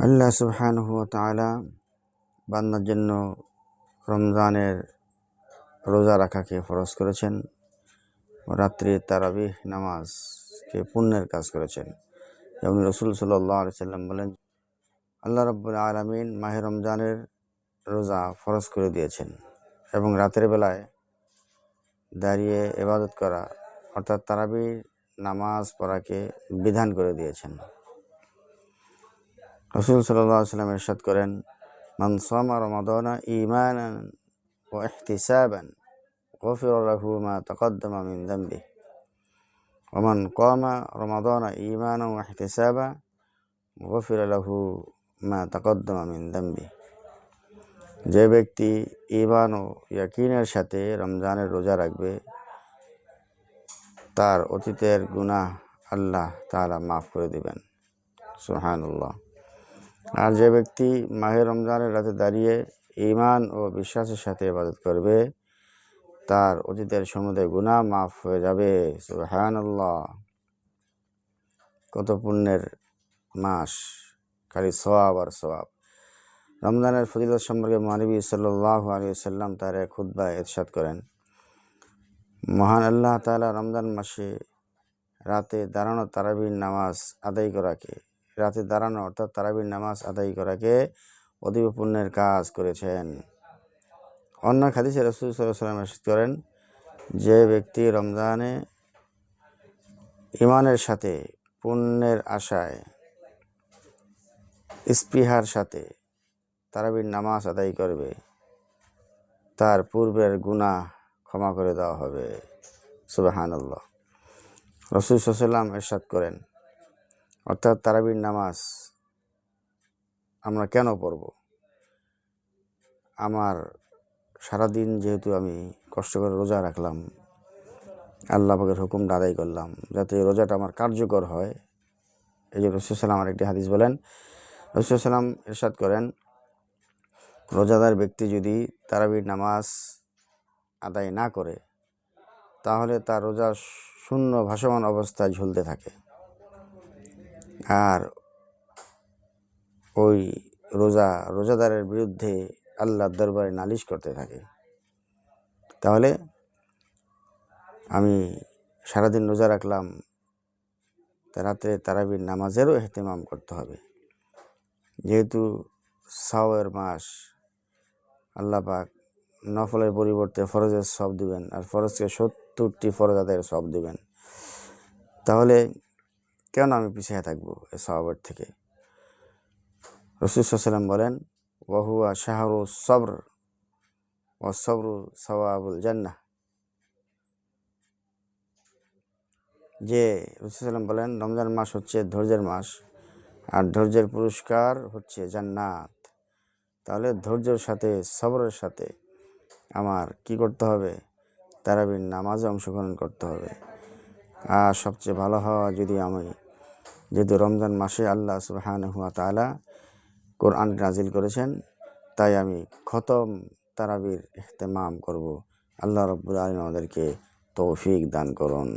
আল্লাহ সুবহানাহু ওয়া তাআলা বান্দার জন্য রমজানের রোজা রাখাকে ফরজ করেছেন, রাত্রি তারাবিহ নামাজকে পুণ্যের কাজ করেছেন। এবং রাসূল সাল্লাল্লাহু আলাইহি সাল্লাম বলেন, আল্লাহ রাব্বুল আলামিন মাহে রমজানের রোজা ফরজ করে দিয়েছেন এবং রাতের বেলায় দাঁড়িয়ে ইবাদত করা অর্থাৎ তারাবিহ নামাজ পড়াকে বিধান করে দিয়েছেন। রাসূল সাল্লাল্লাহু আলাইহি সাল্লাম ইরশাদ করেন, মান সামা রমাদানা ঈমানান ওয়া ইহতিসাবান গুফিরা লাহু মা তাকদ্দামা মিন যামবিহি ওয়া মান কামা রমাদানা ঈমানান ওয়া ইহতিসাবান গুফিরা লাহু মা তাকদ্দামা মিন যামবিহি। যে ব্যক্তি ঈমান ও ইয়াকিনের সাথে রমজানের রোজা রাখবে, তার অতীতের গুনাহ আল্লাহ তাআলা মাফ করে দিবেন। সুবহানাল্লাহ। আর যে ব্যক্তি মাহে রমজানের রাতে দাঁড়িয়ে ঈমান ও বিশ্বাসের সাথে ইবাদত করবে, তার অতীতের সমুদয় গুনাহ মাফ হয়ে যাবে। সুবহানাল্লাহ। কত পুণ্যের মাস, খালি সওয়াব আর সওয়াব। রমজানের ফজিলত সম্পর্কে নবী সাল্লাল্লাহু আলাইহি ওয়াসাল্লাম তার এক খুতবায় ইরশাদ করেন, মহান আল্লাহ তাআলা রমজান মাসে রাতে দাঁড়ানো তারাবির নামাজ আদায় করাকে অর্থাৎ তারাবির নামাজ আদায় করাকে অতীব পুণ্যের কাজ করেছেন। অন্য হাদিসে রাসূল সাল্লাল্লাহু আলাইহি ওয়াসাল্লাম ইরশাদ করেন, যে ব্যক্তি রমজানে ঈমানের সাথে পুণ্যের আশায় স্পৃহার সাথে তারাবির নামাজ আদায় করবে, তার পূর্বের গুনাহ ক্ষমা করে দেওয়া হবে। সুবহানাল্লাহ। রাসূল সাল্লাল্লাহু আলাইহি ওয়াসাল্লাম ইরশাদ করেন, অর্থাৎ তারাবির নামাজ আমরা কেন পড়ব? আমার সারাদিন যেহেতু আমি কষ্ট করে রোজা রাখলাম, আল্লাহ পাকের হুকুমটা আদায় করলাম, যাতে রোজাটা আমার কার্যকর হয়। এই যে রাসূল সাল্লাল্লাহু আলাইহি ওয়াসাল্লাম আরেকটি হাদিস বলেন, রাসূল সাল্লাল্লাহু আলাইহি ওয়াসাল্লাম ইরশাদ করেন, রোজাদার ব্যক্তি যদি তারাবির নামাজ আদায় না করে, তাহলে তার রোজা শূন্য ভাসমান অবস্থায় ঝুলতে থাকে, আর ওই রোজাদারের বিরুদ্ধে আল্লাহর দরবারে নালিশ করতে থাকে। তাহলে আমি সারাদিন রোজা রাখলাম, রাত্রে তারাবির নামাজেরও ইহতিমাম করতে হবে। যেহেতু শাওয়ালের মাস, আল্লাহ পাক নফলের পরিবর্তে ফরজের সওয়াব দিবেন, আর ফরজকে 70টি ফরজ আদায়ের সওয়াব দিবেন। তাহলে কেন আমি পিছিয়ে থাকবো এই সওয়াবের থেকে? রাসূল সাল্লাল্লাহু আলাইহি ওয়াসাল্লাম বলেন, ওয়া হুয়া শাহরুস সবর ওয়া সবরু সাওয়াবুল জান্নাহ। যে রাসূল সাল্লাল্লাহু আলাইহি ওয়াসাল্লাম বলেন, রমজান মাস হচ্ছে ধৈর্যের মাস, আর ধৈর্যের পুরস্কার হচ্ছে জান্নাত। তাহলে ধৈর্যের সাথে সবরের সাথে আমার কি করতে হবে? তারাবির নামাজে অংশগ্রহণ করতে হবে। আর সবচেয়ে ভালো হওয়া, যেহেতু রমজান মাসে আল্লাহ সুবহানাহু ওয়া তাআলা কোরআন নাজিল করেছেন, তাই আমি খতম তারাবির ইহতিমাম করব। আল্লাহ রাব্বুল আলামিন আমাদেরকে তৌফিক দান করুন।